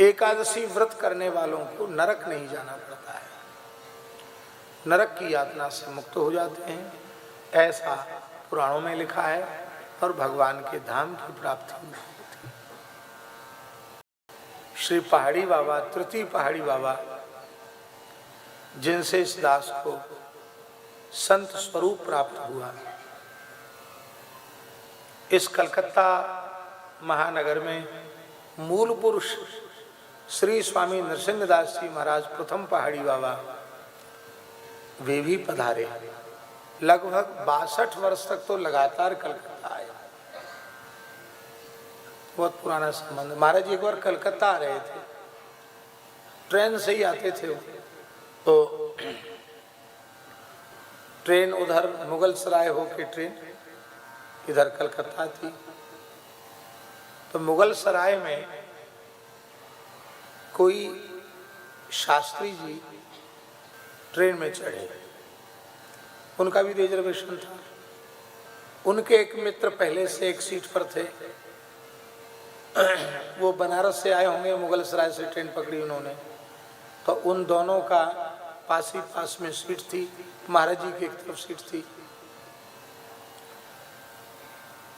एकादशी व्रत करने वालों को नरक नहीं जाना पड़ता है, नरक की यातना से मुक्त हो जाते हैं, ऐसा पुराणों में लिखा है और भगवान के धाम की प्राप्ति होती है। श्री पहाड़ी बाबा, तृतीय पहाड़ी बाबा, जिनसे इस दास को संत स्वरूप प्राप्त हुआ, इस कलकत्ता महानगर में मूल पुरुष श्री स्वामी नृसिंहदास जी महाराज प्रथम पहाड़ी बाबा वे भी पधारे। लगभग 62 वर्ष तक तो लगातार कलकत्ता आए, बहुत पुराना संबंध। महाराज जी एक बार कलकत्ता आ रहे थे, ट्रेन से ही आते थे, तो ट्रेन उधर मुगल सराय होके ट्रेन इधर कलकत्ता थी, तो मुगल सराय में कोई शास्त्री जी ट्रेन में चढ़े, उनका भी रिजर्वेशन था। उनके एक मित्र पहले से एक सीट पर थे, वो बनारस से आए होंगे, मुगल सराय से ट्रेन पकड़ी उन्होंने, तो उन दोनों का पास ही पास में सीट थी, महाराज जी की एक तरफ सीट थी।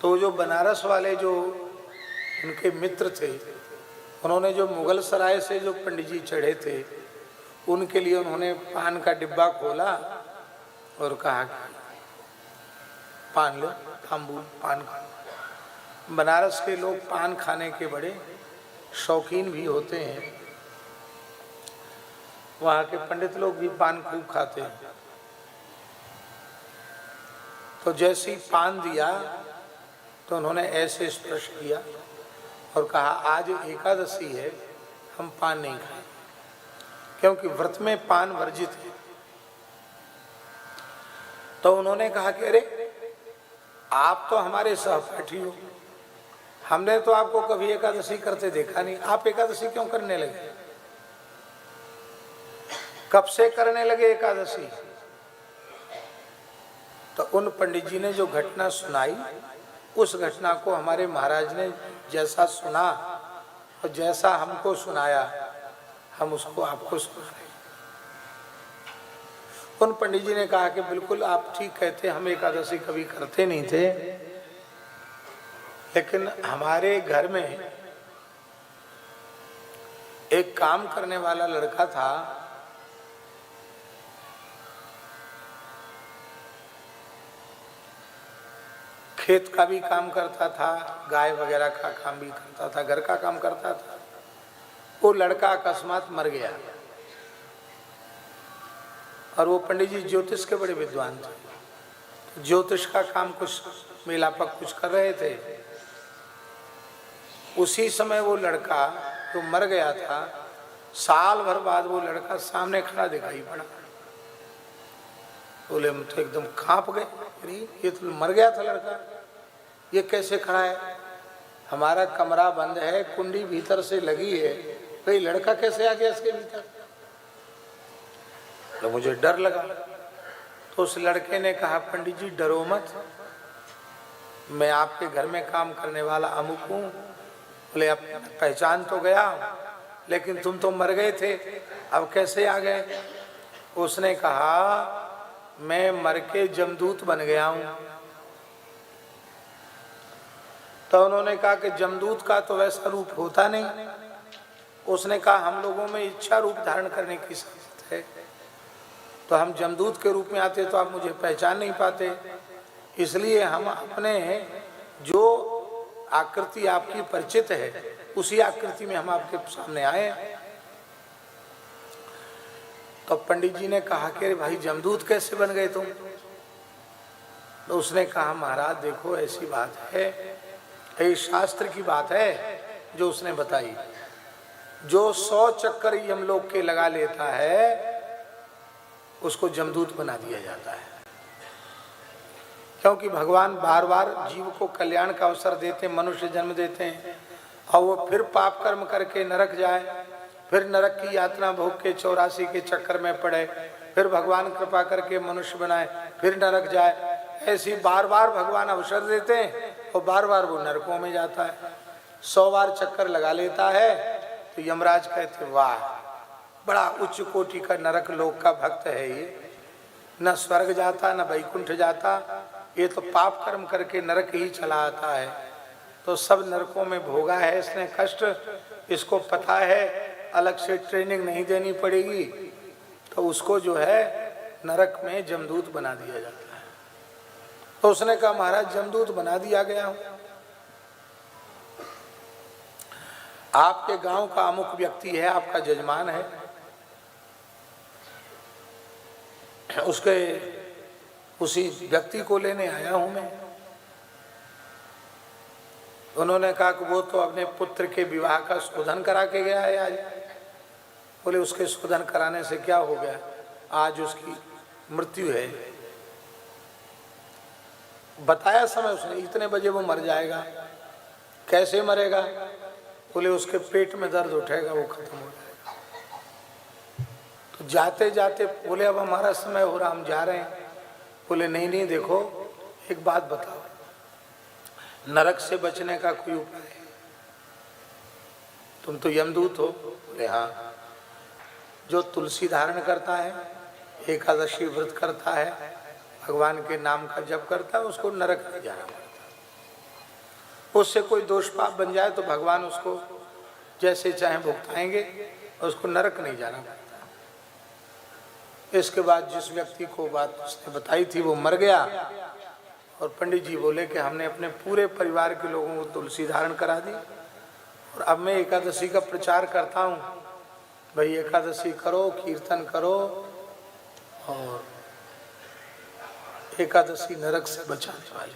तो जो बनारस वाले जो उनके मित्र थे, उन्होंने जो मुगल सराय से जो पंडित जी चढ़े थे, उनके लिए उन्होंने पान का डिब्बा खोला और कहा कि पान लो, तांबूल पान खा। बनारस के लोग पान खाने के बड़े शौकीन भी होते हैं, वहाँ के पंडित लोग भी पान खूब खाते हैं। तो जैसे ही पान दिया तो उन्होंने ऐसे स्पर्श किया और कहा आज एकादशी है, हम पान नहीं खाएं, क्योंकि व्रत में पान वर्जित है। तो उन्होंने कहा कि अरे आप तो हमारे सहपाठी हो, हमने तो आपको कभी एकादशी करते देखा नहीं, आप एकादशी क्यों करने लगे? कब से करने लगे एकादशी? तो उन पंडित जी ने जो घटना सुनाई, उस घटना को हमारे महाराज ने जैसा सुना और जैसा हमको सुनाया, हम उसको आपको सुना रहे। उन पंडित जी ने कहा कि बिल्कुल आप ठीक कहते, हम एकादशी कभी करते नहीं थे, लेकिन हमारे घर में एक काम करने वाला लड़का था, खेत का भी काम करता था, गाय वगैरह का काम भी करता था, घर का काम करता था। वो लड़का अकस्मात मर गया और वो पंडित जी ज्योतिष के बड़े विद्वान थे, ज्योतिष का काम कुछ मेलापक कुछ कर रहे थे। उसी समय वो लड़का जो मर गया था, साल भर बाद वो लड़का सामने खड़ा दिखाई पड़ा। बोले हम तो एकदम कांप गए, अरे ये तो मर गया था लड़का, ये कैसे खड़ा है? हमारा कमरा बंद है, कुंडी भीतर से लगी है, भाई लड़का कैसे आ गया इसके भीतर? तो मुझे डर लगा। तो उस लड़के ने कहा पंडित जी डरो मत, मैं आपके घर में काम करने वाला अमुक हूँ। बोले अब पहचान तो गया, लेकिन तुम तो मर गए थे, अब कैसे आ गए? उसने कहा मैं मर के जमदूत बन गया हूँ। तो उन्होंने कहा कि जमदूत का तो वैसा रूप होता नहीं। उसने कहा हम लोगों में इच्छा रूप धारण करने की सामर्थ्य है, तो हम जमदूत के रूप में आते तो आप मुझे पहचान नहीं पाते, इसलिए हम अपने जो आकृति आपकी परिचित है उसी आकृति में हम आपके सामने आए। तो पंडित जी ने कहा कि अरे भाई जमदूत कैसे बन गए तुम? तो उसने कहा महाराज देखो ऐसी बात है, ये शास्त्र की बात है जो उसने बताई, जो 100 चक्कर यमलोक के लगा लेता है उसको जमदूत बना दिया जाता है। क्योंकि भगवान बार बार जीव को कल्याण का अवसर देते, मनुष्य जन्म देते हैं और वो फिर पाप कर्म करके नरक जाए, फिर नरक की यातना भोग के 84 के चक्कर में पड़े, फिर भगवान कृपा करके मनुष्य बनाए, फिर नरक जाए। ऐसी बार बार भगवान अवसर देते हैं और बार बार वो नरकों में जाता है। 100 बार चक्कर लगा लेता है तो यमराज कहते वाह, बड़ा उच्च कोटि का नरक लोक का भक्त है ये, न स्वर्ग जाता न वैकुंठ जाता, ये तो पाप कर्म करके नरक ही चला आता है। तो सब नरकों में भोगा है इसने कष्ट, इसको पता है, अलग से ट्रेनिंग नहीं देनी पड़ेगी, तो उसको जो है नरक में जमदूत बना दिया जाता है। तो उसने कहा महाराज जमदूत बना दिया गया हूं, आपके गांव का अमुक व्यक्ति है, आपका जजमान है, उसके उसी व्यक्ति को लेने आया हूं मैं। उन्होंने कहा कि वो तो अपने पुत्र के विवाह का शोधन करा के गया है आज। बोले उसके शोधन कराने से क्या हो गया, आज उसकी मृत्यु है। बताया समय उसने, इतने बजे वो मर जाएगा। कैसे मरेगा? बोले उसके पेट में दर्द उठेगा, वो खत्म हो जाएगा। तो जाते जाते बोले अब हमारा समय हो रहा, हम जा रहे हैं। बोले नहीं नहीं, देखो एक बात बताओ, नरक से बचने का कोई उपाय है? तुम तो यमदूत हो। बोले हाँ, जो तुलसी धारण करता है, एकादशी व्रत करता है, भगवान के नाम का जप करता है, उसको नरक नहीं जाना पड़ता। उससे कोई दोष पाप बन जाए तो भगवान उसको जैसे चाहे भुगताएंगे, उसको नरक नहीं जाना पड़ता। इसके बाद जिस व्यक्ति को बात उसने बताई थी वो मर गया, और पंडित जी बोले कि हमने अपने पूरे परिवार के लोगों को तुलसी धारण करा दी, और अब मैं एकादशी का प्रचार करता हूँ, भाई एकादशी करो, कीर्तन करो, और एकादशी नरक से बचाने वाली।